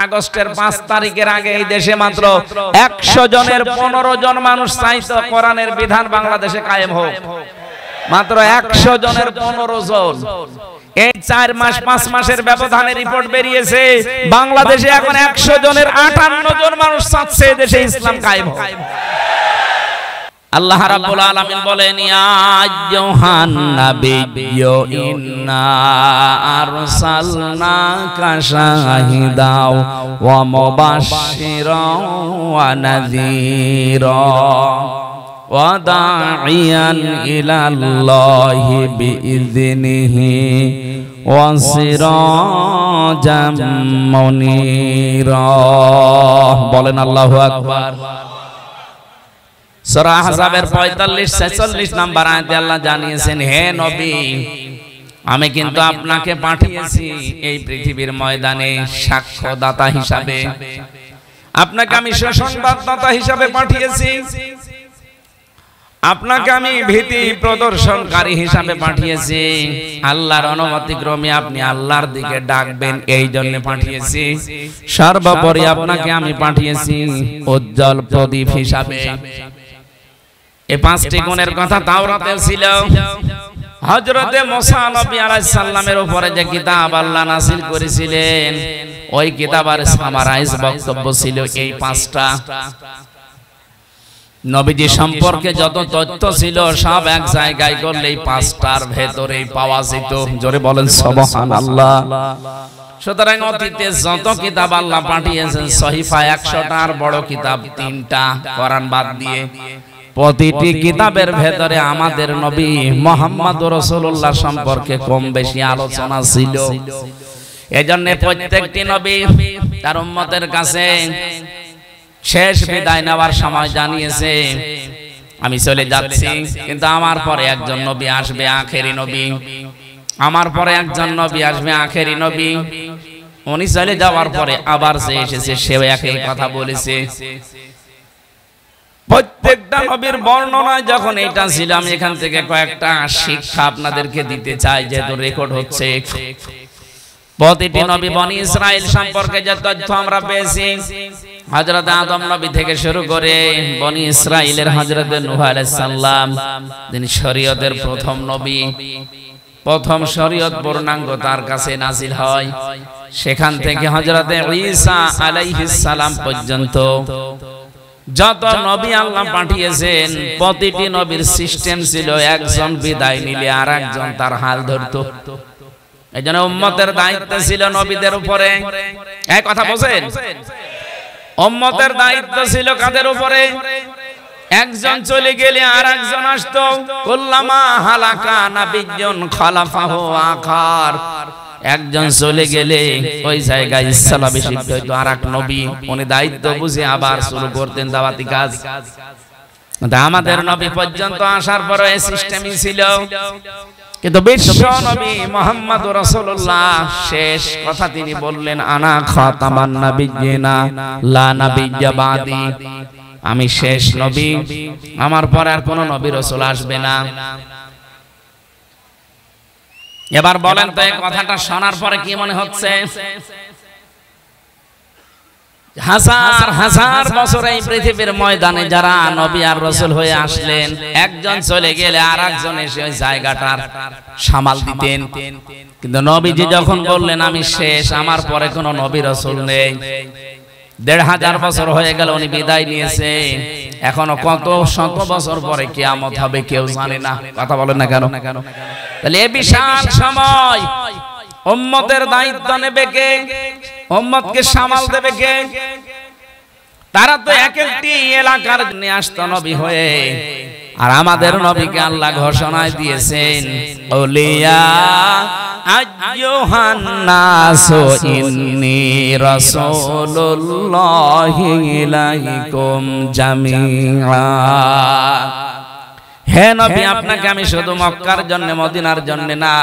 আগস্টের 5 তারিখের আগে এই দেশে মাত্র 100 জনের 15 জন মানুষ চাইতো কোরআনের বিধান বাংলাদেশে কায়েম হোক। মাত্র 100 জনের 15 জন। এই 4 মাস 5 মাসের ব্যবধানে রিপোর্ট বেরিয়েছে বাংলাদেশে এখন 100 জনের 58 জন মানুষ চাচ্ছে দেশে ইসলাম কায়েম হোক। আল্লাহ রাব্বুল আলামিন বলেন, ইয়া আইয়ুহান নাবিয়্যু ইন্না আরসালনাকা শাহিদাও ওয়া মুবাশশিরাও ওয়া নাযীরা ওয়া দাঈয়ান ইলাল্লাহি বিইযনিহি ওয়া সিরাজাম মুনীরা। বলেন আল্লাহু আকবার। সূরা আহজাবের 45-46 নাম্বার আয়াতে আল্লাহ জানিয়েছেন, হে নবী, আমি কিন্তু আপনাকে পাঠিয়েছি এই পৃথিবীর ময়দানে সাক্ষ্যদাতা হিসাবে, আপনাকে আমি সুসংবাদদাতা হিসাবে পাঠিয়েছি, আপনাকে আমি ভীতি প্রদর্শনকারী হিসাবে পাঠিয়েছি। আল্লাহর অনুমতি ক্রমে আপনি আল্লাহর দিকে ডাকবেন এই জন্য পাঠিয়েছি। সর্বোপরি আপনাকে আমি পাঠিয়েছি উজ্জ্বল প্রদীপ হিসাবে। এই 5টি গুণের কথা তাওরাতে ছিল। হযরতে মুসা নবী আলাইহিস সালামের উপরে যে কিতাব আল্লাহ নাযিল করেছিলেন, ওই কিতাবের সামারাইজ বক্তব্য ছিল এই 5টা। নবীজি সম্পর্কে যত তথ্য ছিল সব এক জায়গায় করলে এই 5টার ভেতরেই পাওয়া যেত। জোরে বলেন সুবহানাল্লাহ। সুতরাং অতীতে যত কিতাব আল্লাহ পাঠিয়েছেন সহিফা 100টার বড় কিতাব 3টা কোরআন বাদ দিয়ে, প্রতিটি কিতাবের ভেতরে আমাদের নবী মুহাম্মদুর রাসূলুল্লাহ সম্পর্কে কম বেশি আলোচনা ছিল। এজন্য প্রত্যেকটি নবী তার উম্মতের কাছে শেষ বিদায় নেওয়ার সময় জানিয়েছে, আমি চলে যাচ্ছি, কিন্তু আমার পরে একজন নবী আসবে, আখেরি নবী। আমার পরে একজন নবী আসবে, আখেরি নবী। উনি চলে যাওয়ার পরে আবার যে এসেছে সেও একই কথা বলেছে। প্রত্যেকটা নবীর বর্ণনায় যখন এটা ছিল, আমি এখান থেকে কয়েকটা শিক্ষা আপনাদেরকে দিতে চাই, যেহেতু রেকর্ড হচ্ছে। প্রতিটি নবী বনি ইসরাইল সম্পর্কে যে তথ্য আমরা পেয়েছি, হযরত আদম নবী থেকে শুরু করে বনি ইসরাইলের হযরত নূহ আলাইহিস সালাম, যিনি শরীয়তের প্রথম নবী, প্রথম শরীয়ত পূর্ণাঙ্গ তার কাছে নাজিল হয়, সেখান থেকে হযরত ঈসা আলাইহিস সালাম পর্যন্ত যত নবী আল্লাহ পাঠিয়েছেন, প্রতিটি নবীর সিস্টেম ছিল একজন বিদায় নিলে আর একজন তার হাল ধরতো। এইজন্য উম্মতের দায়িত্ব ছিল নবীদের উপরে। এই কথা বলেন, উম্মতের দায়িত্ব ছিল কাদের উপরে? একজন চলে গেলে আর একজন আসতো। কুল্লামা হালাকা নাবিয়্যুন খালাফাহু আখার। একজন চলে গেলে ওই জায়গায় স্থলাভিষিক্ত হইতো আরেক নবী, উনি দায়িত্ব বুঝে আবার শুরু করতেন দাওয়াতি কাজ। আমাদের নবী পর্যন্ত আসার পর এই সিস্টেমই ছিল। কিন্তু বিশ্ব নবী মুহাম্মদুর রাসূলুল্লাহ শেষ কথা তিনি বললেন, আনা খাতামান নাবিয়্যিনা লা নাবিয়্যা বাদি। আমি শেষ নবী, আমার পরে আর কোন নবী রাসূল আসবে না। এবার বলেন তো, এই কথাটা শোনার পরে কি মনে হচ্ছে? হাজার হাজার বছর এই পৃথিবীর ময়দানে যারা নবী আর রাসূল হয়ে আসলেন, একজন চলে গেলে আর একজন এসে ওই জায়গাটার সামাল দিতেন। কিন্তু নবীজি যখন বললেন আমি শেষ, আমার পরে কোনো নবী রাসূল নেই, ১৫০০ বছর হয়ে গেল উনি বিদায় নিয়েছে, এখনো কত শত বছর পরে কিয়ামত হবে কেউ জানে না। কথা বলেন না কেন? তাহলে এই বিশাল সময় উম্মতের দায়িত্ব নেবে কে? উম্মতকে সামাল দেবে কে? তারা তো এক একটি এলাকার নিয়ে আসতো নবী হয়ে। আর আমাদের নবীকে আল্লাহ ঘোষণায় দিয়েছেন, আউলিয়া আইয়ুহান নাসু ইন্নী রাসূলুল্লাহি ইলাইকুম জামিআ। হে নবী, আপনাকে আমি শুধু মক্কার জন্য মদিনার জন্য না,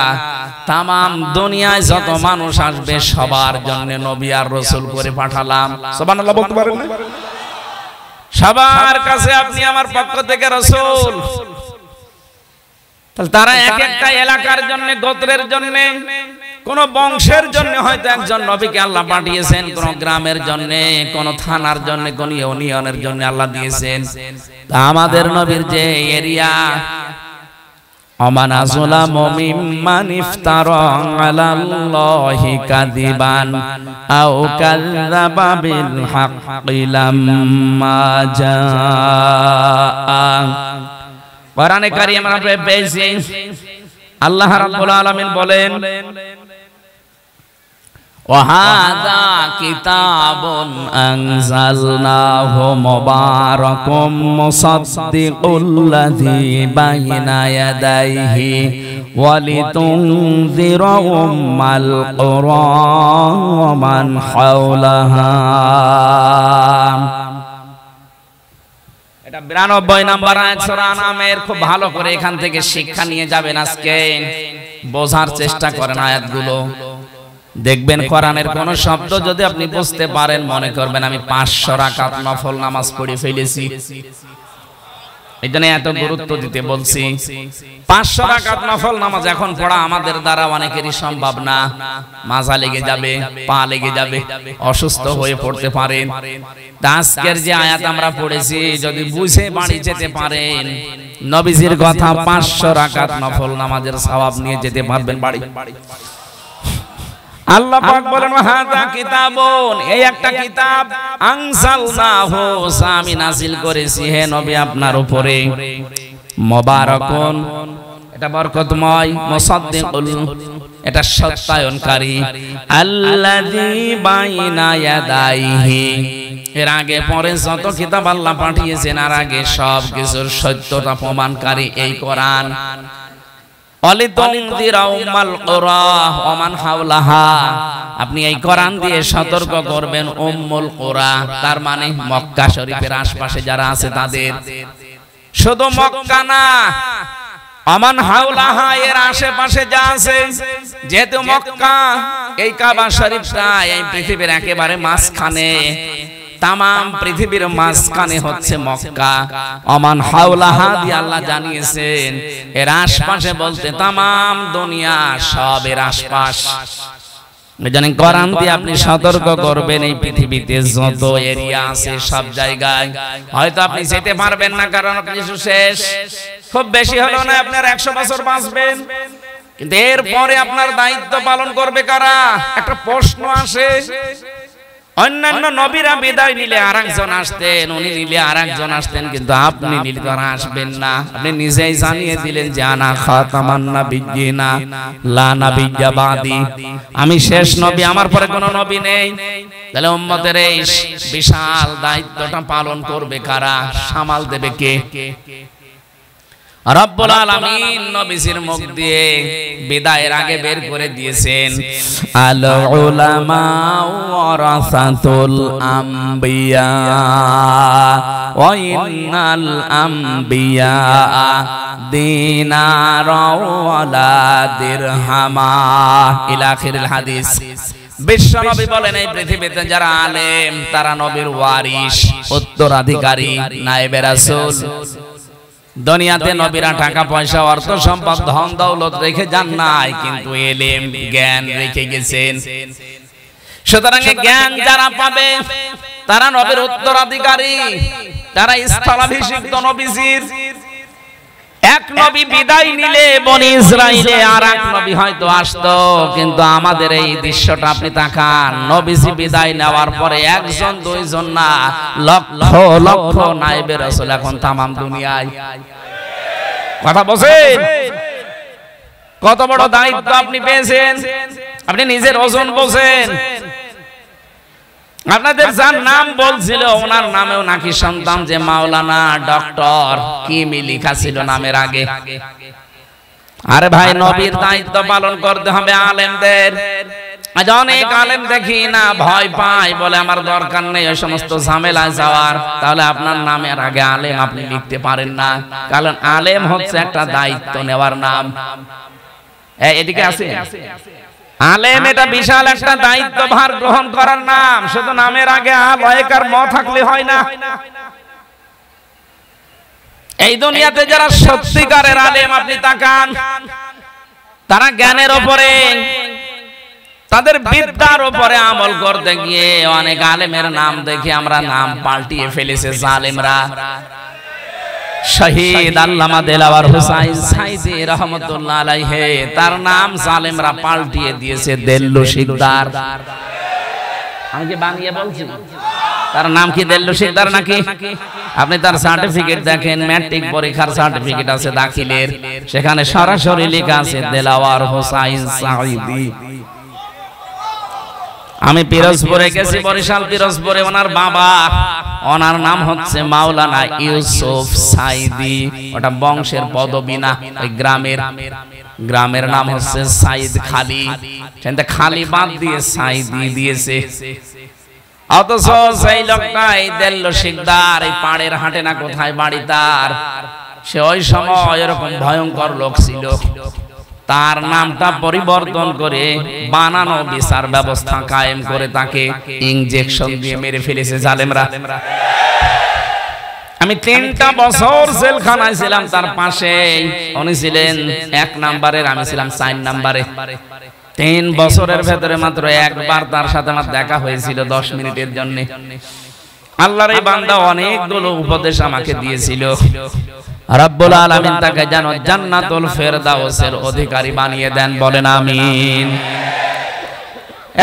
তামাম দুনিয়ায় যত মানুষ আসবে সবার জন্য নবী আর রাসূল করে পাঠালাম। সুবহানাল্লাহ বলতে পারেন না? সবার কাছে আপনি আমার পক্ষ থেকে রাসূল। তাহলে তারা এক একটা এলাকার জন্য, গোত্রের জন্য কোন বংশের জন্য হয়তো একজন নবীকে আল্লাহ পাঠিয়েছেন, কোন গ্রামের জন্য, কোন থানার জন্য, কোন ইউনিয়নের জন্য আল্লাহ দিয়েছেন। তা আমাদের নবীর যে এরিয়া, অমানা যুলামু মিম্মান ইফতারা আলাল্লাহি কাযিবান আও কাযযাবা বিল হাক্কি লাম্মা জাআ। কোরআনে কারীম আমরা পেয়েছি আল্লাহ রাব্বুল আলামিন বলেন, وهذا كتاب أنزلناه مبارك مصدق الذي بين يديه ولتنذر أم القرى ومن حولها। এটা 92 নম্বর আয়াত সূরা আনামের। খুব ভালো করে এখান থেকে শিক্ষা নিয়ে যাবেন, আজকে বোঝার চেষ্টা করেন আয়াতগুলো। দেখবেন কোরআনের কোন শব্দ যদি আপনি বুঝতে পারেন, মনে করবেন আমি 500 রাকাত নফল নামাজ পড়ে ফেলেছি। এজন্য এত গুরুত্ব দিতে বলছি। 500 রাকাত নফল নামাজ এখন পড়া আমাদের দ্বারা অনেকেরই সম্ভব না। মাজা লেগে যাবে, পা লেগে যাবে, অসুস্থ হয়ে পড়তে পারেন। আজকের যে আয়াত আমরা পড়েছি, যদি বুঝে বাড়ি যেতে পারেন, নবীজির কথা 500 রাকাত নফল নামাজের সওয়াব নিয়ে যেতে পারবেন বাড়ি। আল্লাহ পাক বলেন, হাযা কিতাবুন, এই একটা কিতাব, আনসালনাহু, আমি নাযিল করেছি হে নবী আপনার উপরে, মুবারাকুন, এটা বরকতময়, মুসাদ্দিকুল, এটা সত্যায়নকারী, আল্লাযী বাইনা ইয়াদাইহি, এর আগে পরে যত কিতাব আল্লাহ পাঠিয়েছেন আর আগে সব কিছুর সত্যতা প্রমাণকারী এই কোরআন। আপনি এই কোরআন দিয়ে সতর্ক করবেন উম্মুল কুরা, তার মানে মক্কা শরীফের আশপাশে যারা আছে তাদের। শুধু মক্কা না, আমান হাওলাহা, এর আশেপাশে যা আছে। যেহেতু মক্কা, এই কাবা শরীফটা এই পৃথিবীর একেবারে মাঝখানে, তামাম পৃথিবীর মাঝখানে হচ্ছে মক্কা। আমান হাওলাহা দিয়ে আল্লাহ জানিয়েছেন এর আশপাশে বলতে তামাম দুনিয়া, সব এর আশপাশ। জানেন কোরআন দিয়ে আপনি সতর্ক করবেন এই পৃথিবীতে যত এরিয়া আছে সব জায়গায়। হয়তো আপনি যেতে পারবেন না, কারণ কিছু শেষ, খুব বেশি হলো না আপনার 100 বছর বাঁচবেন, কিন্তু এরপরে আপনার দায়িত্ব পালন করবে কারা? একটা প্রশ্ন আসে। অন্যান্য নবীরা বিদায় নিলে আরেকজন আসতেন, উনি নিলে আরেকজন আসতেন, কিন্তু আপনি নিলে তো আসবেন না। আপনি নিজেই জানিয়ে দিলেন যে আনা খাতামান নাবিয়্যিনা লা নাবিয়্যা বাদি, আমি শেষ নবী, আমার পরে কোনো নবী নেই। তাহলে উম্মতের এই বিশাল দায়িত্বটা পালন করবে কারা? সামাল দেবে কে? রব্বুল আলামিন নবীজির মুখ দিয়ে বিদায়ের আগে বের করে দিয়েছেন, আল উলামা ওয়ারাসাতুল আম্বিয়া ওয়া ইন্নাল আম্বিয়া দিনার ওয়ালা দিরহামা ইলা আখিরিল হাদিস। বিশ্বনবী বলেন এই পৃথিবীতে যারা আলেম তারা নবীর ওয়ারিস, উত্তরাধিকারী, নায়েবে রাসূল। দুনিয়াতে নবীরা টাকা পয়সা, অর্থ সম্পদ, ধন দৌলত রেখে যান নাই, কিন্তু ইলম, জ্ঞান রেখে গেছেন। সুতরাং জ্ঞান যারা পাবে তারা নবীর উত্তরাধিকারী, তারা স্থলাভিষিক্ত নবীজির। এক নবী বিদায় নিলে বনি ইসরাইলে আর এক নবী হয়তো আসতো, কিন্তু আমাদের এই দৃশ্যটা আপনি তাকান, নবীজি বিদায় নেওয়ার পরে একজন দুইজন না, লক্ষ লক্ষ নায়েবে রাসূল এখন তামাম দুনিয়ায়। কথা বলেন, কত বড় দায়িত্ব আপনি পেয়েছেন, আপনি নিজের ওজন বোঝেন। আপনাদের যার নাম বলছিল ওনার নামেও নাকি সন্তান যে মাওলানা ডক্টর কিমি লেখা ছিল নামের আগে। আরে ভাই, নবীর দায়িত্ব পালন করতে হবে আলেমদের। আজ অনেক আলেম দেখি না ভয় পায়, বলে আমার দরকার নেই ওই সমস্ত ঝামেলায় যাওয়ার। তাহলে আপনার নামের আগে আলেম আপনি লিখতে পারেন না, কারণ আলেম হচ্ছে একটা দায়িত্ব নেওয়ার নাম। এদিকে আছে আলেম, এটা বিশাল একটা দায়িত্ব ভার গ্রহণ করার নাম। শুধু নামের আগে আলেকার ম থাকলে হয় না। এই দুনিয়াতে যারা সত্যিকারের আলেম আপনি তাকান, তারা জ্ঞানের উপরে তাদের বিদ্যার উপরে আমল করতে গিয়ে অনেক আলেমের নাম দেখে আমরা নাম পাল্টিয়ে ফেলেছে জালেমরা। শহীদ আল্লামা দেলাওয়ার হোসাইন সাইদি রহমাতুল্লাহ আলাইহি তার নাম জালেমরা পাল্টিয়ে দিয়েছে দেল্লু শিকদার। আমি কি বানিয়ে বলছি? তার নাম কি দেল্লু শিকদার নাকি? আপনি তার সার্টিফিকেট দেখেন, ম্যাট্রিক পরীক্ষার সার্টিফিকেট আছে দাখিলের, সেখানে সরাসরি লেখা আছে দেলাওয়ার হোসাইন সাইদি। আমি পিরোজপুরে গেছি, বরিশাল পিরোজপুরে, ওনার বাবা, ওনার নাম হচ্ছে মাওলানা ইউসুফ সাইদি। ওটা বংশের পদবী না, ওই গ্রামের নাম হচ্ছে সাইদ খালি, সেটা খালি বাদ দিয়ে সাইদি দিয়েছে। অথচ সেই লোকটা এই দেল্লু শিকদার, এই পাড়ের হাটে না কোথায় বাড়ি তার, সে ওই সময় এরকম ভয়ঙ্কর লোক ছিল। তার নামটা পরিবর্তন করে বানানো বিচার ব্যবস্থা কায়েম করে তাকে ইনজেকশন দিয়ে মেরে ফেলেছে জালেমরা। আমি 3টা বছর জেলখানায় ছিলাম, তার পাশে উনি ছিলেন 1 নম্বরের, আমি ছিলাম 4 নম্বরে। 3 বছরের ভেতরে মাত্র একবার তার সাথে আমার দেখা হয়েছিল 10 মিনিটের জন্য। আল্লাহর এই বান্দা অনেকগুলো উপদেশ আমাকে দিয়েছিল। রব্বুল আলামিন তাকে যেন জান্নাতুল ফেরদাউসের অধিকারী বানিয়ে দেন, বলেন আমিন।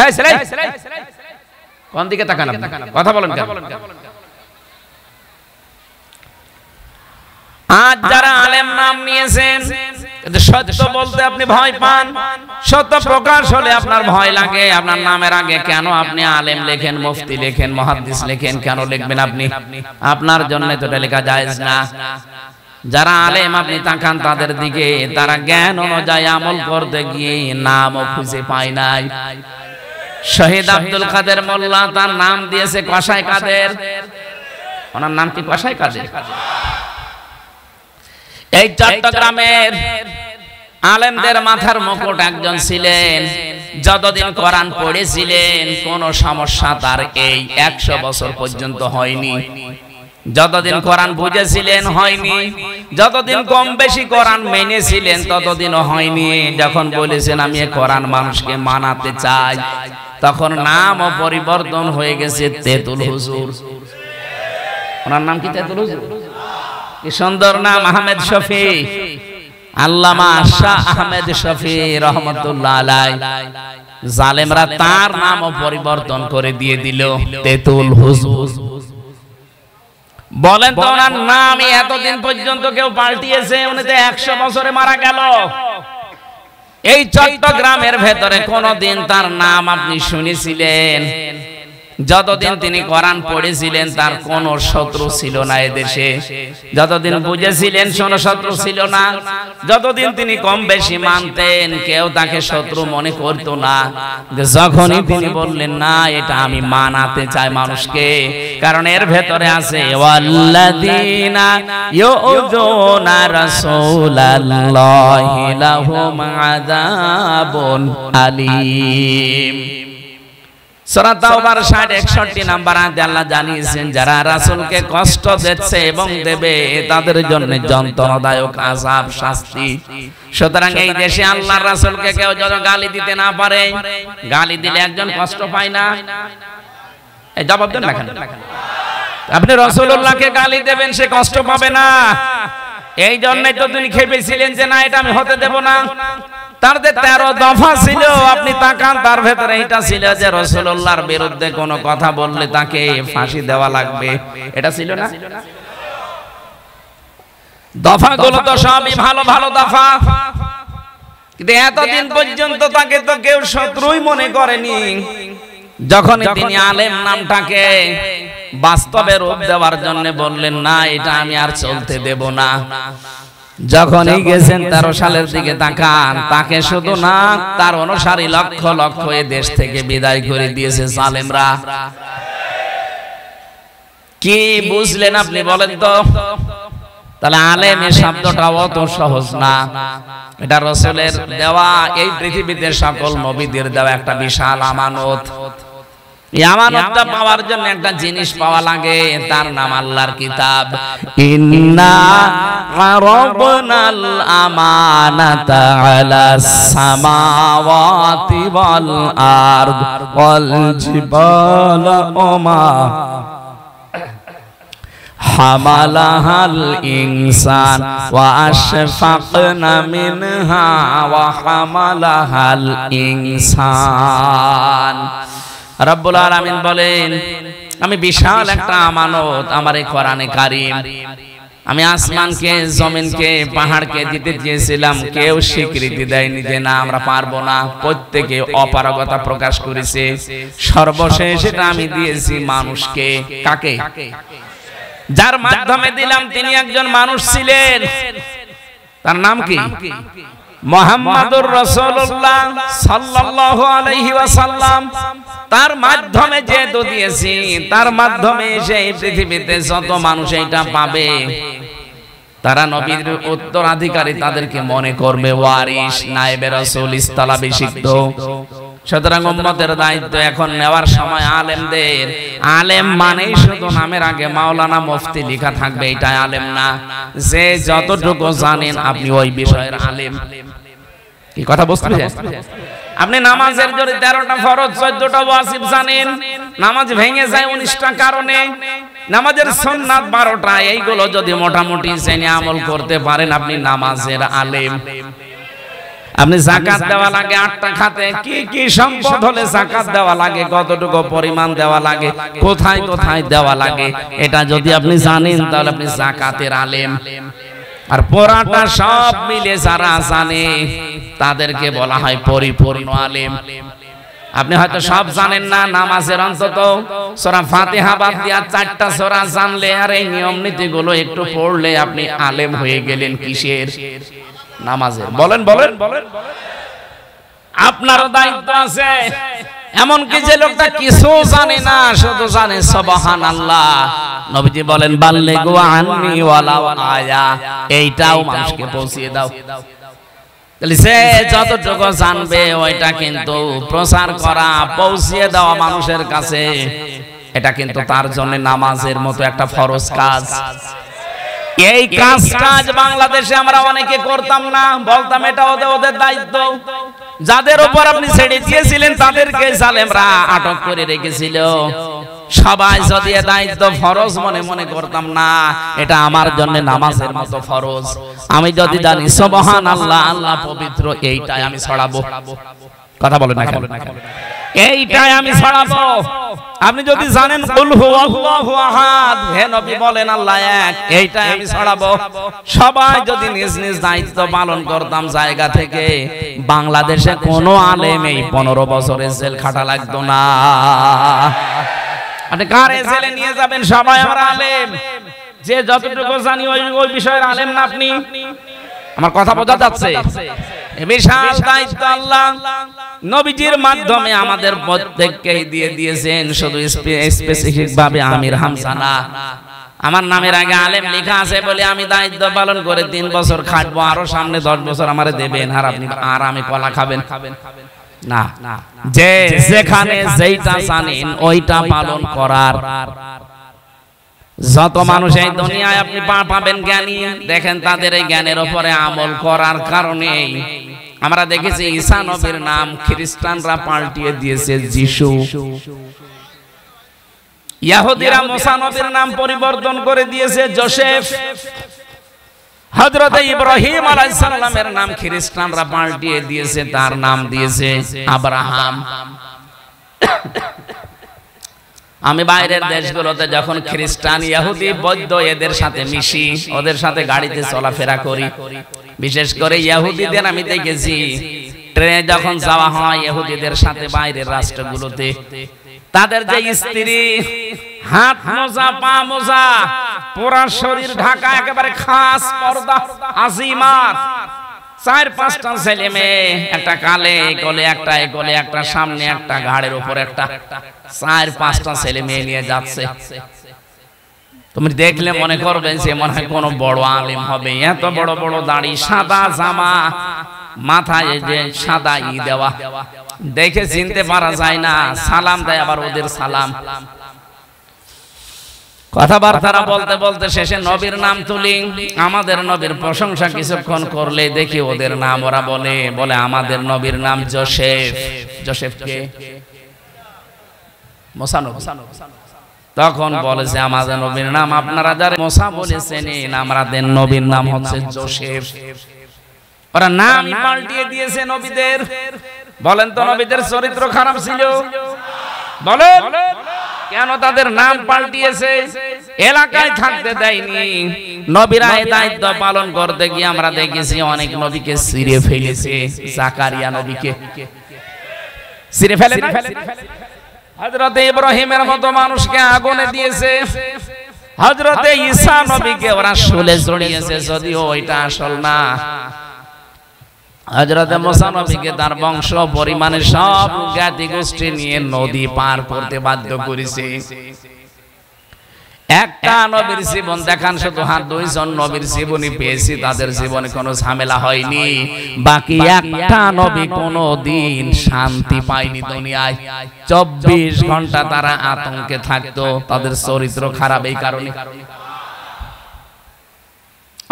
এই ছেলে, কোন দিকে তাকান? কথা বলেন কেন? আজ যারা আলেম নাম নিয়েছেন, কিন্তু সত্য বলতে আপনি ভয় পান, সত্য প্রকাশ হলে আপনার ভয় লাগে। আপনার নামের আগে কেন আপনি আলেম লেখেন, মুফতি লেখেন, মুহাদ্দিস লেখেন? কেন লিখবেন আপনি? আপনার জন্য তো এটা লেখা জায়েজ না। যারা আলেম আপনি তাকান তাদের দিকে, তারা জ্ঞান অনুযায়ী আমল করতে গিয়ে নামও খুঁজে পায় নাই। শহীদ আব্দুল কাদের মোল্লা, তার নাম দিয়েছে কসাই কাদের। ওনার নাম কি কসাই কাদের? এই চট্টগ্রামের আলেমদের মাথার মুকুট একজন ছিলেন। যতদিন কোরআন পড়েছিলেন কোন সমস্যা তার এই 100 বছর পর্যন্ত হয়নি। যতদিন কোরআন বুঝেছিলেন হয়নি, যতদিন কম বেশি কোরআন মেনেছিলেন ততদিনও হয়নি। যখন বলেছেন আমি কোরআন মানুষকে মানাতে চাই, তখন নামও পরিবর্তন হয়ে গেছে তেতুল হুজুর। ওনার নাম কি তেতুল হুজুর? কি সুন্দর নাম, আহমেদ শফি, আল্লামা শাহ আহমেদ শফি রহমাতুল্লাহ আলাইহি। জালেমরা তার নামও পরিবর্তন করে দিয়ে দিল তেতুল হুজুর। বলেন তো ওনার নাম এতদিন পর্যন্ত কেউ পাল্টিয়েছে? উনি তো 100 বছরে মারা গেল। এই চট্টগ্রামের ভেতরে কোনদিন তার নাম আপনি শুনেছিলেন? যতদিন তিনি কোরআন পড়েছিলেন তার কোন শত্রু ছিল না এদেশে। যতদিন বুঝেছিলেন কোন শত্রু ছিল না। যতদিন তিনি কম বেশি মানতেন কেউ তাকে শত্রু মনে করতো না। যখনই তিনি বললেন না এটা আমি মানাতে চাই মানুষকে, কারণ এর ভেতরে আছে ওয়াল্লাযীনা ইউযুনা রাসূলাল্লাহি লাহুম আযাবুন আলীম। সূরা তাওবার 60-61 নম্বর আয়াতে আল্লাহ জানিয়েছেন যারা রাসূলকে কষ্ট দিচ্ছে এবং দেবে তাদের জন্য যন্ত্রণাদায়ক আযাব, শাস্তি। সুতরাং এই দেশে আল্লাহর রাসূলকে কেউ যেন গালি দিতে না পারে। গালি দিলে একজন কষ্ট পায় না? এই জবাব দেন না কেন? আপনি রাসূলুল্লাহকে গালি দেবেন, সে কষ্ট পাবে না। এই জন্যই তো তিনি খেপেছিলেন যে না এটা আমি হতে দেব না। তার যে 13 দফা ছিল আপনি তাকান, তার ভেতরে এটা ছিল যে রাসূলুল্লাহর বিরুদ্ধে কোনো কথা বললে তাকে ফাঁসি দেওয়া লাগবে। এটা ছিল না? দফাগুলো তো সবই ভালো ভালো দফা, কিন্তু এতদিন পর্যন্ত তাকে তো কেউ শত্রুই মনে করেনি। যখন তিনি আলেম নামটাকে বাস্তবে রূপ দেওয়ার জন্য বললেন না এটা আমি আর চলতে দেব না, যখনই গেছেন 13 সালের দিকে তাকান, তাকে শুধু না তার অনুসারী লক্ষ লক্ষ এ দেশ থেকে বিদায় করে দিয়েছে জালেমরা। কি বুঝলেন আপনি বলেন তো? তাহলে আলেম এই শব্দটা অত সহজ না। এটা রাসূলের দেওয়া, এই পৃথিবীতে সকল নবীদের দেওয়া একটা বিশাল আমানত। আমানতটা পাওয়ার জন্য একটা জিনিস পাওয়া লাগে, তার নাম আল্লাহর কিতাব। ইন্না আরাবনাল আমানাতা আলাস সামাওয়াতি ওয়াল আরদ ওয়াল জিবালা ওমা হামালাহাল ইনসান ওয়া আশফাকনা মিনহা ওয়া হামালাহাল ইনসান। রব্বুল আলামিন বলেন, আমি বিশাল একটা আমানত আমার এই কোরআনে কারীম, আমি আসমানকে, জমিনকে, পাহাড়কে দিতে চেয়েছিলাম, কেউ স্বীকৃতি দেয়নি যে না আমরা পারবো না, প্রত্যেকে অপারগতা প্রকাশ করেছে। সর্বশেষ এটা আমি দিয়েছি মানুষকে। কাকে? যার মাধ্যমে দিলাম তিনি একজন মানুষ ছিলেন, তার নাম কি? মুহাম্মাদুর রাসূলুল্লাহ সাল্লাল্লাহু আলাইহি ওয়াসাল্লাম। তার মাধ্যমে যেহেতু দিয়েছি, তার মাধ্যমে সেই পৃথিবীতে যত মানুষ এটা পাবে তারা নবীর উত্তরাধিকারী, তাদেরকে মনে করবে ওয়ারিস, নায়েবে রাসূল, ইস্তালাভিষিক্ত। সুতরাং উম্মতের দায়িত্ব এখন নেওয়ার সময় আলেমদের। আলেম মানেই শুধু নামের আগে মাওলানা, মুফতি লেখা থাকবে, এটা আলেম না। যে যতটুকু জানেন আপনি ওই বিষয়ের আলেম। কি কথা বুঝতে পারছেন? আপনি নামাজের যদি 13টা ফরজ 14টা ওয়াজিব জানেন, নামাজ ভেঙে যায় 19টা কারণে, নামাজের সুন্নাত 12টা, এইগুলো যদি মোটামুটি জেনে আমল করতে পারেন আপনি নামাজের আলেম। আপনি যাকাত দেওয়া লাগে 8টা খাতে, কি কি সম্পদ হলে যাকাত দেওয়া লাগে, কতটুকু পরিমাণ দেওয়া লাগে, কোথায় কোথায় দেওয়া লাগে, এটা যদি আপনি জানেন তাহলে আপনি যাকাতের আলেম। আর পড়াটা সব মিলে যারা জানে তাদেরকে বলা হয় পরিপূর্ণ আলেম। আপনি হয়তো সব জানেন না, নামাজের অন্তত সূরা ফাতিহা বাদ দিয়া 4টা সূরা জানলে আর এই নিয়ম নীতিগুলো একটু পড়লে আপনি আলেম হয়ে গেলেন। কিসের? নামাজের। বলেন বলেন বলেন। আপনারও দায়িত্ব আছে। এমনকি যে লোকটা কিছু জানে না, শুধু জানে সুবহানাল্লাহ, নবীজি বলেন বাল্লিগু আন্নি ওয়ালাউ আয়া, এইটাও মানুষকে পৌঁছিয়ে দাও। তাহলে সে যতটুকু জানবে ওইটা কিন্তু প্রচার করা, পৌঁছিয়ে দেওয়া মানুষের কাছে, এটা কিন্তু তার জন্য নামাজের মতো একটা ফরজ কাজ। এই কাজটা আজ বাংলাদেশে আমরা অনেকে করতাম না, বলতাম এটা ওদের দায়িত্ব। যাদের উপর আপনি ছেড়ে দিয়েছিলেন তাদেরকে জালেমরা আটক করে রেখেছিল। সবাই যদি দায়িত্ব ফরজ মনে মনে করতাম না, এটা আমার জন্য নামাজের মতো ফরজ। আমি যদি জানি সুবহানাল্লাহ, আল্লাহ পবিত্র, এইটাই আমি ছড়াবো। কথা বলেন না কেন? এইটাই আমি ছড়াবো। আপনি যদি জানেন কুল হুয়াল্লাহু আহাদ, হে নবী বলেন আল্লাহ এক, এইটাই আমি ছড়াবো। সবাই যদি নিজ নিজ দায়িত্ব পালন করতাম জায়গা থেকে, বাংলাদেশে কোনো আলেম এই 15 বছরের জেল খাটা লাগতো না। আপনি কারে জেলে নিয়ে যাবেন? সবাই আমরা আলেম, যে যতটুকু জানি ওই বিষয়ের আলেম না আপনি? আমার কথা বোঝা যাচ্ছে? বিশাল দায়িত্ব আল্লাহ নবীজির মাধ্যমে আমাদের প্রত্যেককেই দিয়ে দিয়েছেন। শুধু স্পেসিফিক ভাবে আমির হামজা না, আমার নামের আগে আলেম লেখা আছে বলে আমি দায়িত্ব পালন করে 3 বছর খাটবো, আরো সামনে 10 বছর আমারে দেবেন, আর আপনি আরামে কলা খাবেন না। যে যেখানে যেইটা জানেন ওইটা পালন করার। যত মানুষ এই দুনিয়ায় আপনি পাবেন জ্ঞানী, দেখেন তাদের এই জ্ঞানের উপরে আমল করার কারণে আমরা দেখেছি ঈসা নবীর নাম খ্রিস্টানরা পাল্টিয়ে দিয়েছে যিশু, ইহুদিরা মুসা নবীর নাম পরিবর্তন করে দিয়েছে যোসেফ, হযরত ইব্রাহিম আলাইহিস সালামের নাম খ্রিস্টানরা পাল্টিয়ে দিয়েছে, তার নাম দিয়েছে আব্রাহাম। আমি বাইরের দেশগুলোতে যখন খ্রিস্টান, ইহুদি, বৌদ্ধ এদের সাথে মিশি, ওদের সাথে গাড়িতে চলাফেরা করি, বিশেষ করে ইহুদিদের আমি দেখেছি ট্রেনে যখন যাওয়া হয় ইহুদিদের সাথে বাইরের রাষ্ট্রগুলোতে, তাদের যে স্ত্রী হাত মোজা, পা মোজা, পুরা শরীর ঢাকা, একেবারে খাস পর্দা, আজিমাত, 4-5টা ছেলে মেয়ে, একটা কালে কোলে একটা, এই কোলে একটা, সামনে একটা, ঘাড়ের উপর একটা, 4-5টা ছেলে মেয়ে নিয়ে যাচ্ছে। তুমি দেখলে মনে করবেন যে মনে হয় কোন বড় আলেম হবে, এত বড় বড় দাড়ি, সাদা জামা, মাথায় যে সাদা ই দেওয়া, দেখে চিনতে পারা যায় না, সালাম দেয় আবার ওদের সালাম। কথাবার্তা বলতে বলতে শেষে নবীর নাম তুলি, আমাদের নবীর প্রশংসা কিছুক্ষণ করলে দেখি ওদের নাম ওরা বলে বলে আমাদের নবীর নাম যোসেফ। যোসেফ কে? মুসা নবী। তখন বলে যে আমাদের নবীর নাম আপনারা যারা মুসা বলেছেন আমাদের নবীর নাম হচ্ছে যোসেফ। ওরা নামই পাল্টিয়ে দিয়েছে নবীদের। বলেন তো নবীদের চরিত্র খারাপ ছিল? বলেন কেন তাদের নাম পাল্টিয়েছে? এলাকায় থাকতে দেয়নি। নবীরা এই দায়িত্ব পালন করতে গিয়ে আমরা দেখেছি অনেক নবীকে ছিঁড়ে ফেলেছে। জাকারিয়া নবীকে ছিঁড়ে ফেলে না? হযরত ইব্রাহিমের মতো মানুষকে আগুনে দিয়েছে। হযরত ঈসা নবীকে ওরা শুলে জড়িয়েছে, যদিও ওইটা আসল না। হযরত মুসা নবীকে তার বংশ পরিমাণের সব জ্ঞাতি গোষ্ঠী নিয়ে নদী পার করতে বাধ্য করেছে। একটা নবীর জীবন দেখান, শুধু হাত দুইজন নবীর জীবনী পেয়েছি, তাদের জীবনে কোনো ঝামেলা হয়নি। বাকি একটা নবী কোনো দিন শান্তি পায়নি দুনিয়ায়। 24 ঘন্টা তারা আতঙ্কে থাকতো। তাদের চরিত্র খারাপ এই কারণে।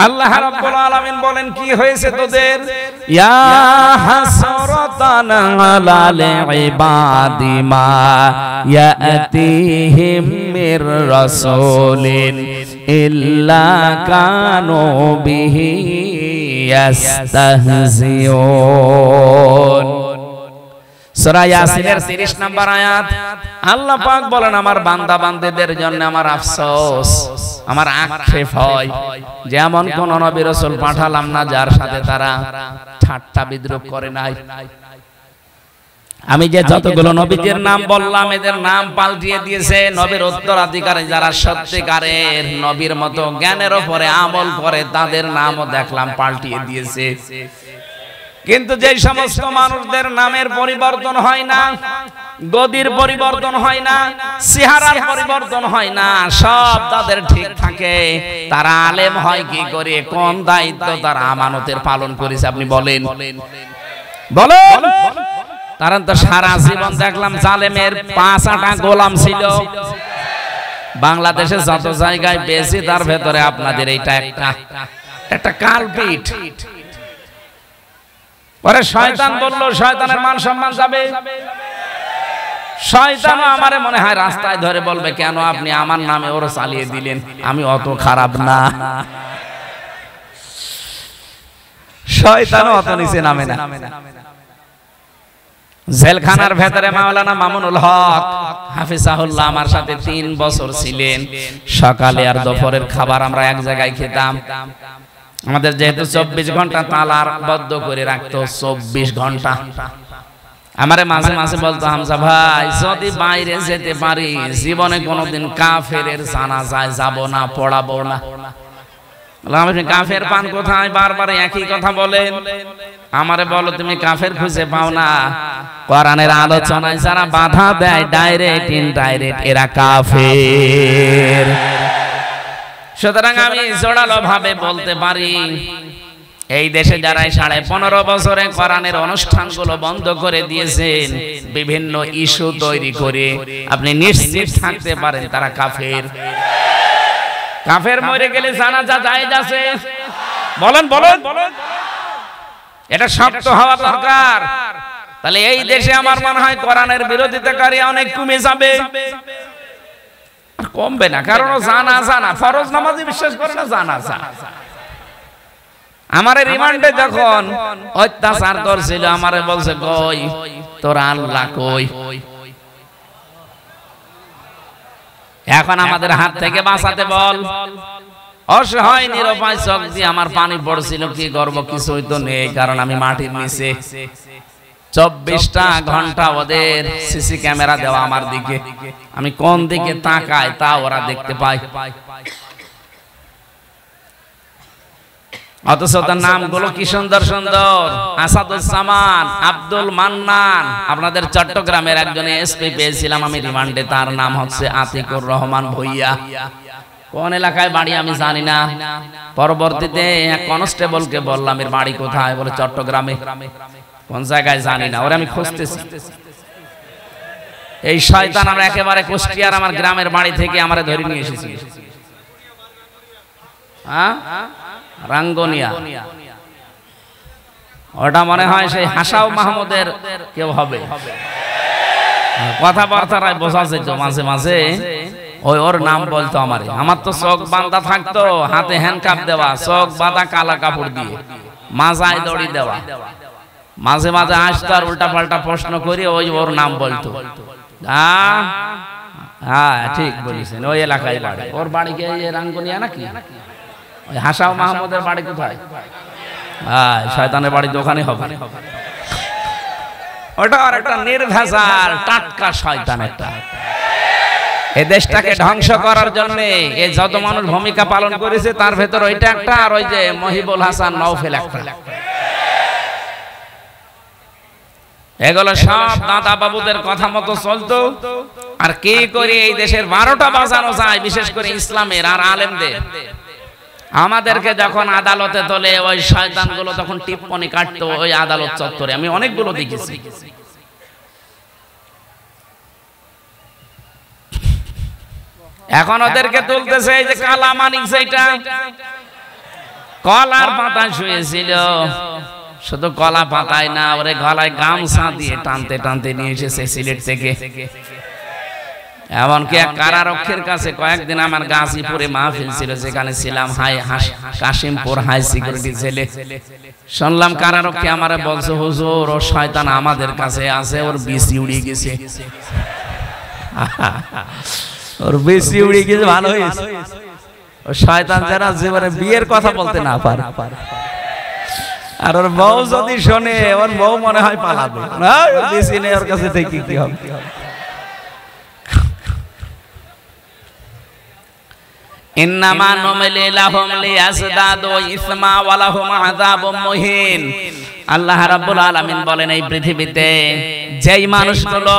আল্লাহ রাব্বুল আলামিন বলেন কি হয়েছে তোদের? ইয়া হাসরাতান আলাল ইবাদি মা ইয়াতিহিম মির রাসূলিন ইল্লা কানু বিহি ইস্তাহজিউন। সূরা ইয়াসিনের 30 নম্বর আয়াত। আল্লাহ পাক বলেন আমার বান্দা বান্দীদের জন্য আমার আফসোস, আমার আক্ষেপ হয়, যেমন কোন নবী রাসূল পাঠালাম না যার সাথে তারা ঠাট্টা বিদ্রূপ করে নাই। আমি যে যতগুলো নবীদের নাম বললাম এদের নাম পাল্টিয়ে দিয়েছে। নবীর উত্তরাধিকারী যারা সত্যিকারের নবীর মতো জ্ঞানের উপরে আমল করে তাদের নামও দেখলাম পাল্টিয়ে দিয়েছে। কিন্তু যে সমস্ত মানুষদের নামের পরিবর্তন হয় না, গদির পরিবর্তন হয় না, চেহারার পরিবর্তন হয় না, সব তাদের ঠিক থাকে, তারা আলেম হয় কি করে? কোন দায়িত্ব তারা আমানতের পালন করেছে আপনি বলেন? বলেন। তারা তো সারা জীবন দেখলাম জালেমের 5-8টা গোলাম ছিল। বাংলাদেশে যত জায়গায় বেশি তার ভেতরে আপনাদের এইটা একটা কালপিট। পরে শয়তান বলল শয়তানের মান সম্মান যাবে। শয়তানও আমারে মনে হয় রাস্তায় ধরে বলবে কেন আপনি আমার নামে ওর চালিয়ে দিলেন, আমি অত খারাপ না। শয়তানও অত নিচে নামে না। জেলখানার ভেতরে মাওলানা মামুনুল হক হাফিজাহুল্লাহ আমার সাথে 3 বছর ছিলেন। সকালে আর দুপুরের খাবার আমরা এক জায়গায় খেতাম। আমাদের যেহেতু 24 ঘন্টা তালার বদ্ধ করে রাখতো, 24 ঘন্টা। আমারে মাঝে মাঝে বলতো হামজা ভাই যদি বাইরে যেতে পারি জীবনে কোনোদিন কাফেরের জানাজায় যাব না, পড়াবো না। আপনি কাফের পান কোথায়? বারবার একই কথা বলেন। আমারে বলো তুমি কাফের খুঁজে পাও না? কোরআনের আলোচনায় যারা বাধা দেয় ডাইরেক্ট ইনডাইরেক্ট এরা কাফের। সুতরাং আমি জোরালো ভাবে বলতে পারি এই দেশে যারা 15.5 বছরে কোরআনের অনুষ্ঠানগুলো বন্ধ করে দিয়েছেন বিভিন্ন ইস্যু তৈরি করে, আপনি নিশ্চিত থাকতে পারেন তারা কাফের। কাফের মরে গেলে জানাজা জায়েজ আছে। বলেন বলেন, এটা শক্ত হওয়া দরকার। তাহলে এই দেশে আমার মনে হয় কোরআনের বিরোধিতাকারী অনেক কমে যাবে। কমবে না, কারণ জানাজা না, ফরজ নামাজে বিশ্বাস করে না, জানাজা। আমারে রিমান্ডে যখন অত্যাচার করছিল আমারে বলছে কই তোর আল্লাহ কই? এখন আমাদের হাত থেকে বাঁচাতে বল। অসহায় নিরুপায় চোখ দিয়ে আমার পানি পড়ছিল, কি করব কিছুই তো নেই, কারণ আমি মাটির নিচে। 24টা ঘন্টা ওদের সিসি ক্যামেরা দেওয়া আমার দিকে, আমি কোন দিকে তাকাই তা ওরা দেখতে পায়। অথচ তার নামগুলো কি সুন্দর সুন্দর, আসাদুজ্জামান, আব্দুল মান্নান। আপনাদের চট্টগ্রামের একজন এসপি পেয়েছিলাম আমি রিমান্ডে, তার নাম হচ্ছে আতিকুর রহমান ভুইয়া। কোন এলাকায় বাড়ি আমি জানি না। পরবর্তীতে এক কনস্টেবলকে বললাম এর বাড়ি কোথায়, বলে চট্টগ্রামে। কোন জায়গায় জানি না, ওরা আমি খুঁজতেছি। এই শয়তান আমরা একেবারে কুষ্টিয়ার আমার গ্রামের বাড়ি থেকে আমরা ধরে নিয়ে এসেছি। হ্যাঁ, রাঙ্গনিয়া, ওটা মনে হয় সেই হাসাও মাহমুদের কেউ হবে। কথাবার্তায় বোঝা যেত মাঝে মাঝে ওর নাম বলতো। আমার তো চোখ বাঁধা থাকতো, হাতে হ্যান্ডকাপ দেওয়া, চোখ বাঁধা কালা কাপড় দিয়ে, মাজায় দড়ি দেওয়া। মাঝে মাঝে আসতো আর উল্টা পাল্টা প্রশ্ন করে ওর নাম বলতো। হ্যাঁ ঠিক বলেছেন, ওই এলাকায় বাড়ি। ওর বাড়ি কে রাঙ্গুনিয়া নাকি? ওই হাসাও মাহমুদের বাড়ি কোথায়? হ্যাঁ, শয়তানের বাড়ি দোকানে হবে। ওটা আর একটা নির্ভেজাল টাটকা শয়তান একটা। এই দেশটাকে ধ্বংস করার জন্য এই যত মানুষ ভূমিকা পালন করেছে তার ভেতর ওইটা একটা, আর ওই যে মহিবুল হাসান নওফেল একটা। এগুলো সব দাদা বাবুদের কথা মতো চলতো। আর কি করে এই দেশের 12টা বাজানো যায়, বিশেষ করে ইসলামের আর আলেমদের। আমাদেরকে যখন আদালতে তোলে ওই শয়তানগুলো তখন টিপ্পনি কাটতো ওই আদালত চত্বরে, আমি অনেকগুলো দেখেছি। এখন ওদেরকে তুলতেছে এই যে কালা মানিক, সেইটা কলার পাতা শুয়েছিল। শুধু কলা পাতায় না, ওরে গলায় গামছা দিয়ে টানতে টানতে নিয়ে এসেছে সিলেট থেকে। এমনকি এক কারারক্ষীর কাছে কয়েকদিন আমার গাজীপুরে মাহফিল ছিল, যেখানে ছিলাম কাশিমপুর হাই সিকিউরিটি জেলে। শুনলাম কারারক্ষী আমারে বলছে, হুজুর ও শয়তান আমাদের কাছে আছে, ওর বিসি উড়িয়ে গেছে। ওর বিসি উড়িয়ে গেছে, ভালো হয়েছে। ও শয়তান যারা জীবনে বিয়ের কথা বলতে না পারে, আর ওর বউ যদি শোনে, ওর বউ মনে হয় পালাবে। না, বিসি নেই ওর কাছে থেকে কি হবে? ইন্নামা নুমলি লাহুম লিয়াজদাদু ইসমা ওয়া লাহুম আযাবুম মুহিন। আল্লাহ রাব্বুল আলামিন বলেন, এই পৃথিবীতে যেই মানুষগুলো,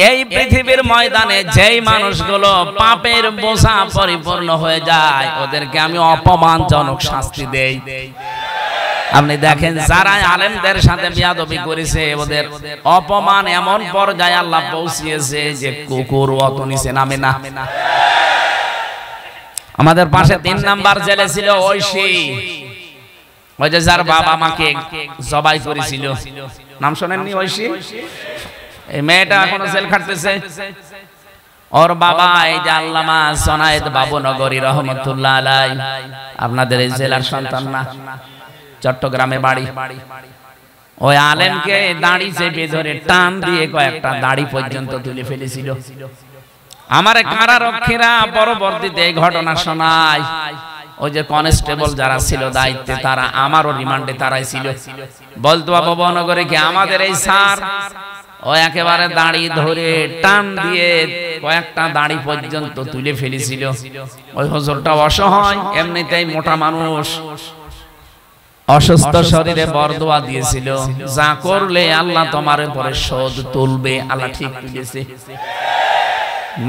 এই পৃথিবীর ময়দানে যেই মানুষগুলো পাপের বোঝা পরিপূর্ণ হয়ে যায়, ওদেরকে আমি অপমানজনক শাস্তি দেই। আপনি দেখেন যারা আলেমদের সাথে বিয়াদবি করেছে, ওদের অপমান এমন পর্যায়ে আল্লাহ পৌঁছিয়েছে যে কুকুর অত নিচে নামে না। আমাদের পাশে 3 নাম্বার জেলে ছিল ঐশী, ওই যে যার বাবা মাকে জবাই করেছিল, নাম শোনেননি ঐশী? এই মেয়েটা এখনো জেল খাটতেছে। ওর বাবা এই যে আল্লামা জনায়েদ বাবুনগরী রহমতুল্লাহ আলাইহি, আপনাদের এই জেলার সন্তান না, চট্টগ্রামে বাড়ি। ওই আলেমকে দাড়ি চেপে ধরে টান দিয়ে কয়েকটা দাড়ি পর্যন্ত তুলে ফেলেছিল। আমার কারারক্ষীরা পরবর্তীতে এই ঘটনা শোনায়। ওই যে কনস্টেবল যারা ছিল দায়িত্বে, তারা আমারও রিমান্ডে তারাই ছিল। বলতো বাবুনগরে কি আমাদের এই স্যার ও একেবারে দাড়ি ধরে টান দিয়ে কয়েকটা দাড়ি পর্যন্ত তুলে ফেলেছিল। ওই হুজুরটা অসহায়, এমনিতেই মোটা মানুষ, অসুস্থ শরীরে বরদোয়া দিয়েছিল, যা করলে আল্লাহ তোমার উপরে শোধ তুলবে। আল্লাহ ঠিক তুলেছে,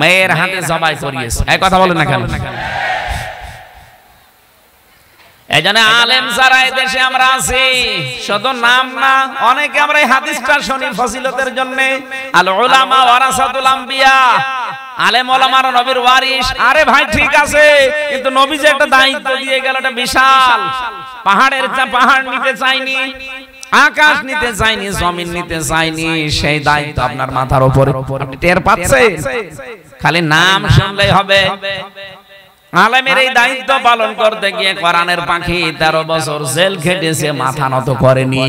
মেয়ের হাতে জবাই করিয়েছে। এই কথা বলেন না কেন? এই জন্য আলেম যারা এই দেশে আমরা আছি, শুধু নাম না, অনেকে আমরা এই হাদিসটা শুনি ফজিলতের জন্য, আল উলামা ওয়ারাসাতুল আম্বিয়া, আলেম ওলামারা নবীর ওয়ারিস। আরে ভাই ঠিক আছে, কিন্তু নবী যে একটা দায়িত্ব দিয়ে গেল, এটা বিশাল। পাহাড় নিতে চাইনি, আকাশ নিতে চাইনি, জমিন নিতে চাইনি, সেই দায়িত্ব আপনার মাথার উপরে। আপনি টের পাচ্ছেন? খালি নাম শুনলেই হবে? আলেমের এই দায়িত্ব পালন করতে গিয়ে কোরআনের পাখি 13 বছর জেল খেটেছে, মাথা নত করেনি।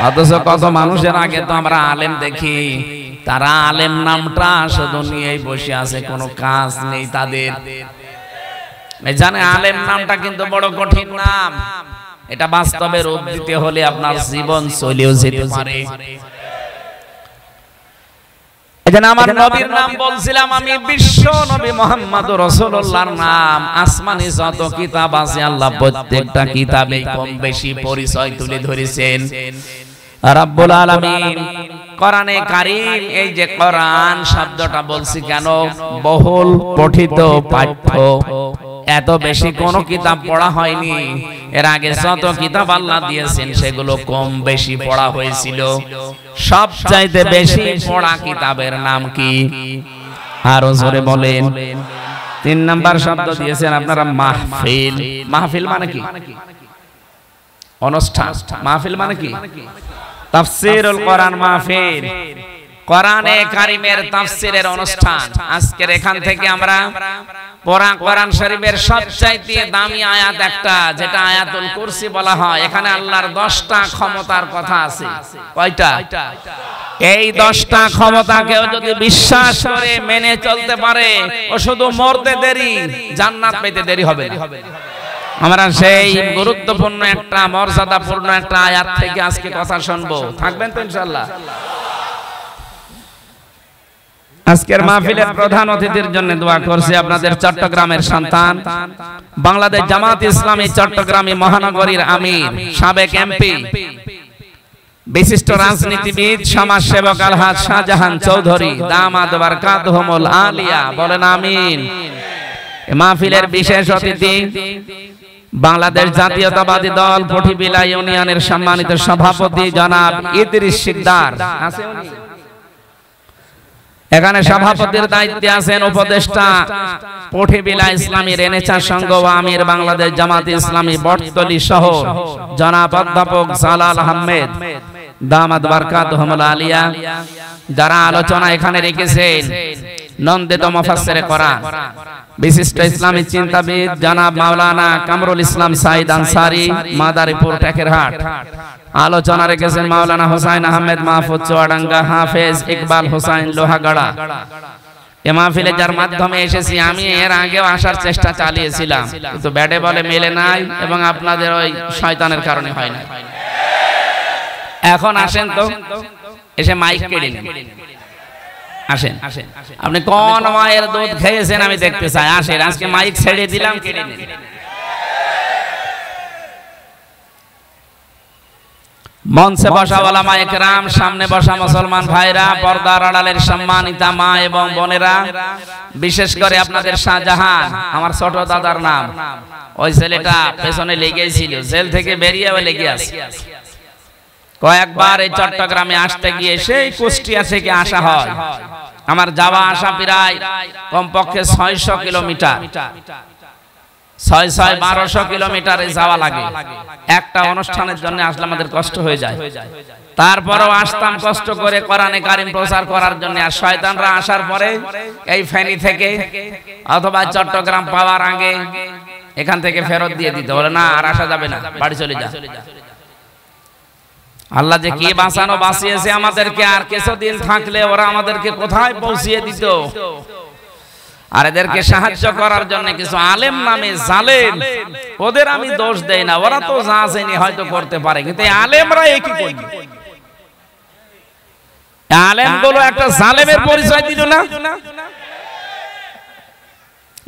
অথচ কত মানুষের আগে তো আমরা আলেম দেখি, তারা আলেম নামটা শুধু নিয়েই বসে আছে, কোনো কাজ নেই তাদের। জানে আলেম নামটা কিন্তু বড় কঠিন নাম, এটা বাস্তবে রূপ দিতে হলে আপনার জীবন চলেও যেতে পারে। এজন্য আমার নবীর নাম বলছিলাম আমি, বিশ্ব নবী মুহাম্মদুর রাসূলুল্লাহর নাম। আসমানি যত কিতাব আছে আল্লাহ প্রত্যেকটা কিতাবে কম বেশি পরিচয় তুলে ধরেছেন রাব্বুল আলামিন। কোরআনে কারীম, এই যে কোরআন শব্দটা বলছি কেন? বহুল পঠিত পাঠ্য, এত বেশি কোনো কিতাব পড়া হয়নি। এর আগে যত কিতাব আল্লাহ দিয়েছেন সেগুলো কম বেশি পড়া হয়েছিল। সবচাইতে বেশি পড়া কিতাবের নাম কি? আরো জোরে বলেন। 3 নাম্বার শব্দ দিয়েছেন আপনারা মাহফিল। মাহফিল মানে কি? অনুষ্ঠান। মাহফিল মানে কি? তাফসীরুল কোরআন মাহফিল, কোরআনে কারীমের তাফসীরের অনুষ্ঠান। আজকের এখান থেকে আমরা কোরআন শরীফের সবচাইতে দামি আয়াত একটা, যেটা আয়াতুল কুরসি বলা হয়, এখানে আল্লাহর 10টা ক্ষমতার কথা আছে। কয়টা? এই 10টা ক্ষমতা কেউ যদি বিশ্বাস করে মেনে চলতে পারে, ও শুধু মরতে দেরি, জান্নাত পেতে দেরি হবে না। আমরা সেই গুরুত্বপূর্ণ একটা মর্যাদাপূর্ণ একটা আয়াত থেকে আজকে কথা শুনবো। থাকবেন তো ইনশাআল্লাহ? আজকের মাহফিলের প্রধান অতিথির জন্য দোয়া করছি আপনাদের চট্টগ্রামের সন্তান, বাংলাদেশ জামাত ইসলামী চট্টগ্রামী মহানগরীর আমির, সাবেক এমপি, বিশিষ্ট রাজনীতিবিদ, সমাজসেবক আলহাজ শাহজাহান চৌধুরী দামাদ বারকাতুহুমুল আলিয়া। বলেন আমিন। মাহফিলের বিশেষ অতিথি বাংলাদেশ জাতীয়তাবাদী দল পটিবিলা ইউনিয়নের সম্মানিত সভাপতি জনাব ইদ্রিস শিকদার। এখানে সভাপতির দায়িত্বে আছেন উপদেষ্টা পটিবিলা ইসলামী রেনেসাঁ সংঘ ও আমির বাংলাদেশ জামাত ইসলামী বটতলী শহর জনাব অধ্যাপক জালাল আহমেদ দামাদ বারকাতুহুমুল আলিয়া। যারা আলোচনা এখানে রেখেছেন নন্দিত মুফাসসিরে কোরআন, বিশিষ্ট ইসলামী চিন্তাবিদ জনাব মাওলানা কামরুল ইসলাম সাইদ আনসারী, মাদারীপুর টেকেরহাট। আলোচনা রেখেছেন মাওলানা হুসাইন আহমেদ মাহফুজ চুয়াডাঙ্গা, হাফেজ ইকবাল হুসাইন লোহাগাড়া। এ মাহফিলে যার মাধ্যমে এসেছি, আমি এর আগেও আসার চেষ্টা চালিয়েছিলাম, কিন্তু ব্যাটে বলে মেলে নাই এবং আপনাদের ওই শয়তানের কারণে হয় না। এখন আসেন তো, এসে মাইক কেড়ে নিন। আসেন, আপনি কোন মায়ের দুধ খেয়েছেন আমি দেখতে চাই। আসেন, আজকে মাইক ছেড়ে দিলাম, কেড়ে নিন। মঞ্চে বসা ওলামা একরাম, সামনে বসা মুসলমান ভাইরা, পর্দার আড়ালের সম্মানিতা মা এবং বোনেরা, বিশেষ করে আপনাদের শাহজাহান, আমার ছোট দাদার নাম। ওই ছেলেটা পেছনে লেগেই ছিল, জেল থেকে বেরিয়ে লেগে আছে। কয়েকবার এই চট্টগ্রামে আসতে গিয়ে সেই কুষ্টিয়া থেকে আসা হয়। আমার যাওয়া আসা প্রায় কমপক্ষে 600 কিলোমিটার, 1200 কিলোমিটারে যাওয়া লাগে। একটা অনুষ্ঠানের জন্য আসলে আমাদের কষ্ট হয়ে যায়। তারপরেও আসতাম কষ্ট করে কোরআনে কারীম প্রচার করার জন্য। আর শয়তানরা আসার পরে এই ফেনী থেকে অথবা চট্টগ্রাম পাওয়ার আগে এখান থেকে ফেরত দিয়ে দিতে বলে, না আর আসা যাবে না, বাড়ি চলে যা। আল্লাহ যে কি বাঁচানো বাঁচিয়েছে আমাদেরকে, আর কিছুদিন থাকলে ওরা আমাদেরকে কোথায় পৌঁছিয়ে দিত। আর এদেরকে সাহায্য করার জন্য কিছু আলেম নামে জালেম, ওদের আমি দোষ দেই না, ওরা তো যা জানি হয়তো করতে পারে, কিন্তু এই আলেমরা একই করে। আলেমগুলো একটা জালেমের পরিচয় দিল না।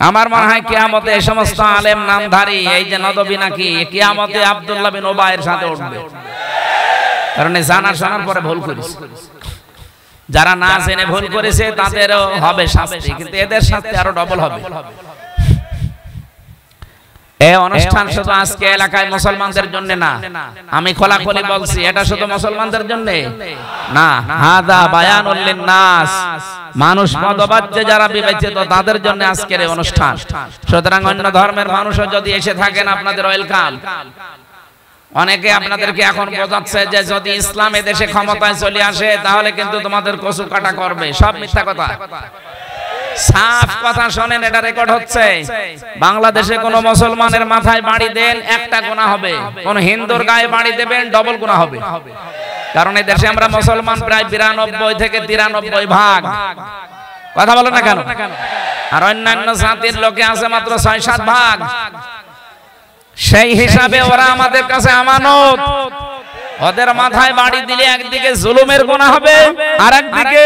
আমার মনে হয় কিয়ামতে এই সমস্ত আলেম নামধারী, এই যে নদবী নাকি, কিয়ামতে আব্দুল্লাহ বিন উবাইয়ের সাথে উঠবে। কারণ জানা শোনার পরে ভুল করেছে। যারা না জেনে ভুল করেছে তাদেরও হবে শাস্তি, কিন্তু এদের শাস্তি আরো ডবল হবে। এই অনুষ্ঠান শুধু আজকে এলাকায় মুসলমানদের জন্য না, আমি খোলাখুলি বলছি, এটা শুধু মুসলমানদের জন্য না, হাদা বায়ানুল লিন্নাস, মানুষ মতবাদে যারা বিবেচিত তাদের জন্য আজকের এই অনুষ্ঠান। সুতরাং অন্য ধর্মের মানুষও যদি এসে থাকেন, আপনাদের ওয়েলকাম। অনেকে আপনাদেরকে এখন বোঝাচ্ছে যে যদি ইসলাম এদেশে ক্ষমতায় চলে আসে তাহলে কিন্তু তোমাদের কচু কাটা করবে। সব মিথ্যা কথা, সাফ কথা শোনেন, এটা রেকর্ড হচ্ছে। বাংলাদেশে কোন মুসলমানের মাথায় বাড়ি দেন, একটা গুনাহ হবে, কোন হিন্দুর গায়ে বাড়ি দেবেন, ডবল গুনাহ হবে। কারণ এই দেশে আমরা মুসলমান প্রায় 92 থেকে 93 ভাগ। কথা বলো না কেন? আর অন্যান্য জাতির লোকে আছে মাত্র 6-7 ভাগ। সেই হিসাবে ওরা আমাদের কাছে আমানত। ওদের মাথায় বাড়ি দিলে একদিকে জুলুমের গুনাহ হবে, আর একদিকে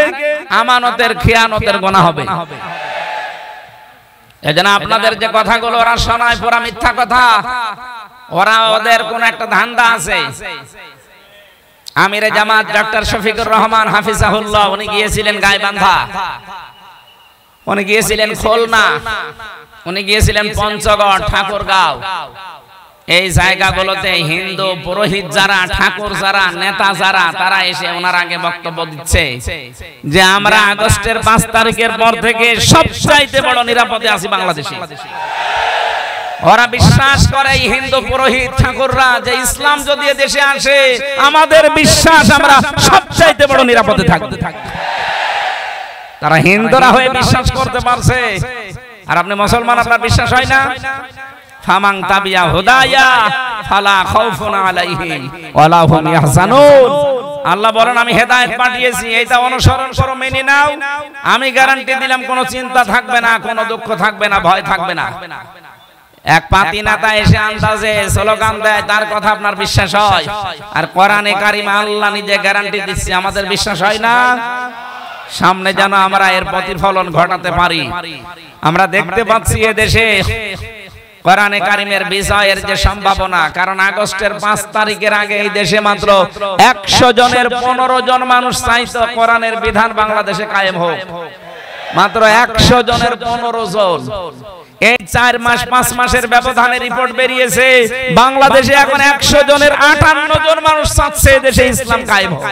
আমানতের খিয়ানতের গুনাহ হবে। এজন্য আপনাদের যে কথাগুলো ওরা শোনায় পুরা মিথ্যা কথা। ওরা ওদের কোন একটা ধান্দা আছে। আমিরে জামাত ডক্টর শফিকুর রহমান হাফিজাহুল্লাহ, উনি গিয়েছিলেন গাইবান্ধা, উনি গিয়েছিলেন খুলনা, উনি গিয়েছিলেন পঞ্চগড়, ঠাকুরগাঁও, এই জায়গাগুলোতে হিন্দু পুরোহিত যারা, ঠাকুর যারা, নেতা যারা, তারা এসে ওনার আগে বক্তব্য দিচ্ছে যে আমরা আগস্টের 5 তারিখের পর থেকে সবচাইতে বড় নিরাপদে আছি বাংলাদেশে। ওরা বিশ্বাস করে এই হিন্দু পুরোহিত ঠাকুররা যে ইসলাম যদি দেশে আসে আমাদের বিশ্বাস আমরা সবচাইতে বড় নিরাপদে থাকব। তারা হিন্দুরা হয়ে বিশ্বাস করতে পারছে, আর আপনি মুসলমান, আপনার বিশ্বাস হয় না? ফামান তাবিয়া হুদায়া ফালা খাউফুন আলাইহিম ওয়ালা হুম ইয়াহজানুন। আল্লাহ বলেন আমি হেদায়েত পাঠিয়েছি, এটা অনুসরণ করো, মেনে নাও, আমি গ্যারান্টি দিলাম কোনো চিন্তা থাকবে না, কোনো দুঃখ থাকবে না, ভয় থাকবে না। এক পাতি নেতা এসে আন্দাজে স্লোগান দেয়, তার কথা আপনার বিশ্বাস হয়, আর কোরআনে কারিমে আল্লাহ নিজে গ্যারান্টি দিচ্ছে, আমাদের বিশ্বাস হয় না? সামনে যেন আমরা এর প্রতিফলন ঘটাতে পারি। আমরা দেখতে পাচ্ছি এ দেশে কোরআনে কারিমের বিজয়ের যে সম্ভাবনা, কারণ আগস্টের 5 তারিখের আগে এই দেশে মাত্র 100 জনের 15 জন মানুষ চাইতো কোরআনের বিধান বাংলাদেশে কায়েম হোক। মাত্র 100 জনের 15 জন। এই 4 মাস 5 মাসের ব্যবধানে রিপোর্ট বেরিয়েছে বাংলাদেশে এখন 100 জনের 58 জন মানুষ চাচ্ছে এই দেশে ইসলাম কায়েম হোক।